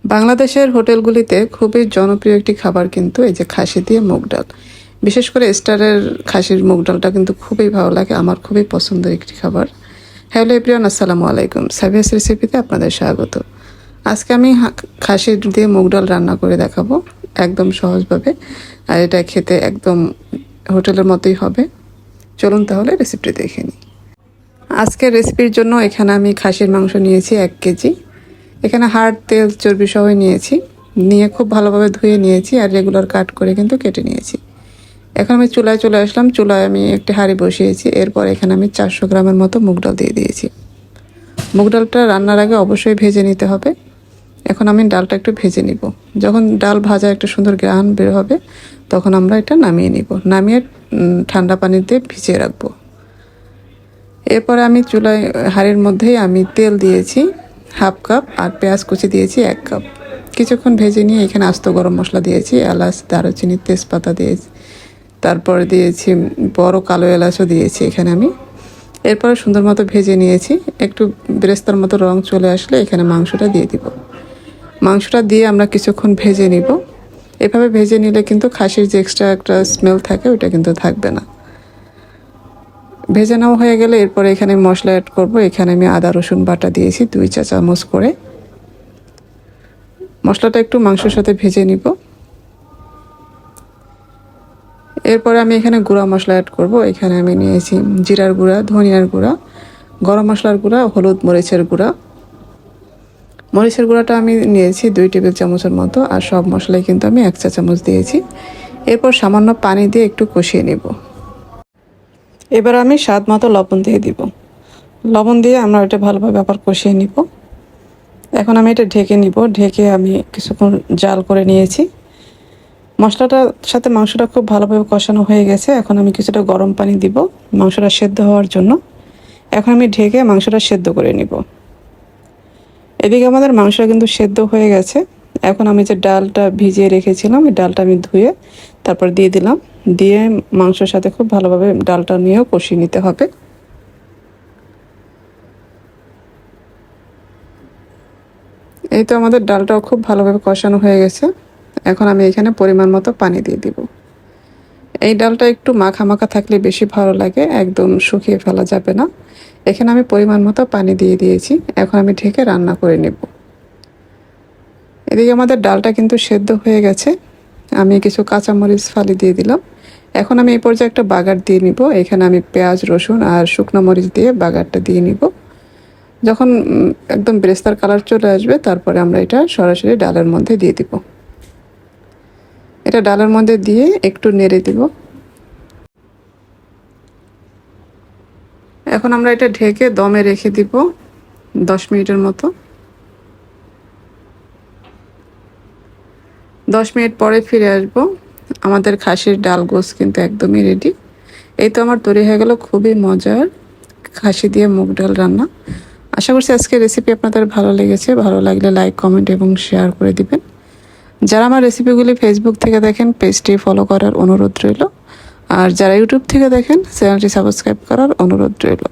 বাংলাদেশের হোটেলগুলিতে খুবই জনপ্রিয় একটি খাবার কিন্তু এই যে খাসি দিয়ে মুগ ডাল। বিশেষ করে স্টারের খাসির মুগ ডালটা কিন্তু খুবই ভালো লাগে, আমার খুবই পছন্দের একটি খাবার। হ্যালো এভরিওয়ান, আসসালামু আলাইকুম। সাবিয়াস রেসিপিতে আপনাদের স্বাগত। আজকে আমি খাসির দিয়ে মুগ ডাল রান্না করে দেখাবো একদম সহজভাবে, আর এটা খেতে একদম হোটেলের মতোই হবে। চলুন তাহলে রেসিপিটি দেখে নিই। আজকের রেসিপির জন্য এখানে আমি খাসির মাংস নিয়েছি 1 কেজি। এখানে হাড়, তেল, চর্বি সহ নিয়েছি, নিয়ে খুব ভালোভাবে ধুয়ে নিয়েছি আর রেগুলার কাট করে কিন্তু কেটে নিয়েছি। এখন আমি চুলায় চলে আসলাম। চুলায় আমি একটি হাঁড়ি বসিয়েছি। এরপর এখানে আমি 400 গ্রামের মতো মুগ ডাল দিয়ে দিয়েছি। মুগ ডালটা রান্নার আগে অবশ্যই ভেজে নিতে হবে। এখন আমি ডালটা একটু ভেজে নিব। যখন ডাল ভাজা একটা সুন্দর ঘ্রাণ বের হবে তখন আমরা এটা নামিয়ে নিব। নামিয়ে ঠান্ডা পানিতে ভিজিয়ে রাখবো। এরপরে আমি চুলায় হাঁড়ির মধ্যেই আমি তেল দিয়েছি 1/2 কাপ আর পেঁয়াজ কুচি দিয়েছি 1 কাপ। কিছুক্ষণ ভেজে নিয়ে এখানে আস্ত গরম মশলা দিয়েছি, এলাচ, দারুচিনি, তেজপাতা দিয়েছি, তারপরে দিয়েছি বড় কালো এলাচও দিয়েছি এখানে আমি। এরপরে সুন্দর মতো ভেজে নিয়েছি। একটু বেরেস্তার মতো রং চলে আসলে এখানে মাংসটা দিয়ে দিব। মাংসটা দিয়ে আমরা কিছুক্ষণ ভেজে নিব। এভাবে ভেজে নিলে কিন্তু খাসির যে এক্সট্রা একটা স্মেল থাকে ওইটা কিন্তু থাকবে না। ভেজে নেওয়া হয়ে গেলে এরপরে এখানে মশলা অ্যাড করব। এখানে আমি আদা রসুন বাটা দিয়েছি 2 চা চামচ করে। মশলাটা একটু মাংসের সাথে ভেজে নিব। এরপরে আমি এখানে গুঁড়া মশলা অ্যাড করব। এখানে আমি নিয়েছি জিরার গুঁড়া, ধনিয়ার গুঁড়া, গরম মশলার গুঁড়া, হলুদ, মরিচের গুঁড়া। মরিচের গুঁড়াটা আমি নিয়েছি 2 টেবিল চামচের মতো, আর সব মশলাই কিন্তু আমি 1 চা চামচ দিয়েছি। এরপর সামান্য পানি দিয়ে একটু কষিয়ে নেব। এবার আমি স্বাদ মতো লবণ দিয়ে দিব। লবণ দিয়ে আমরা এটা ভালোভাবে আবার কষিয়ে নিব। এখন আমি এটা ঢেকে নিব। ঢেকে আমি কিছুক্ষণ জাল করে নিয়েছি। মশলাটার সাথে মাংসটা খুব ভালোভাবে কষানো হয়ে গেছে। এখন আমি কিছুটা গরম পানি দিব মাংসটা সেদ্ধ হওয়ার জন্য। এখন আমি ঢেকে মাংসটা সেদ্ধ করে নিব। এদিকে আমাদের মাংসটা কিন্তু সেদ্ধ হয়ে গেছে। এখন আমি যে ডালটা ভিজিয়ে রেখেছিলাম এই ডালটা আমি ধুয়ে তারপর দিয়ে দিলাম। দিয়ে মাংসের সাথে খুব ভালোভাবে ডালটা নিয়েও কষিয়ে নিতে হবে। এই তো আমাদের ডালটাও খুব ভালোভাবে কষানো হয়ে গেছে। এখন আমি এখানে পরিমাণ মতো পানি দিয়ে দিব। এই ডালটা একটু মাখা মাখা থাকলে বেশি ভালো লাগে, একদম শুকিয়ে ফেলা যাবে না। এখানে আমি পরিমাণ মতো পানি দিয়ে দিয়েছি। এখন আমি ঢেকে রান্না করে নেব। এদিকে আমাদের ডালটা কিন্তু সেদ্ধ হয়ে গেছে। আমি কিছু কাঁচামরিচ ফালি দিয়ে দিলাম। এখন আমি এই পর্যায়ে একটা বাগার দিয়ে নিব। এখানে আমি পেঁয়াজ, রসুন আর শুকনো মরিচ দিয়ে বাগারটা দিয়ে নিব। যখন একদম বেরেস্তার কালার চলে আসবে তারপরে আমরা এটা সরাসরি ডালের মধ্যে দিয়ে দিব। এটা ডালের মধ্যে দিয়ে একটু নেড়ে দিব। এখন আমরা এটা ঢেকে দমে রেখে দিব 10 মিনিটের মতো। 10 মিনিট পরে ফিরে আসব। আমাদের খাসির ডাল গোস কিন্তু একদমই রেডি। এই তো আমার তৈরি হয়ে গেল খুবই মজার খাসি দিয়ে মুগ ডাল রান্না। আশা করছি আজকের রেসিপি আপনাদের ভালো লেগেছে। ভালো লাগলে লাইক, কমেন্ট এবং শেয়ার করে দিবেন। যারা আমার রেসিপিগুলি ফেসবুক থেকে দেখেন পেজটি ফলো করার অনুরোধ রইল, আর যারা ইউটিউব থেকে দেখেন চ্যানেলটি সাবস্ক্রাইব করার অনুরোধ রইল।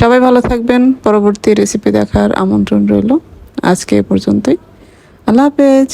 সবাই ভালো থাকবেন। পরবর্তী রেসিপি দেখার আমন্ত্রণ রইল। আজকে এ পর্যন্তই। আল্লাহ হাফেজ।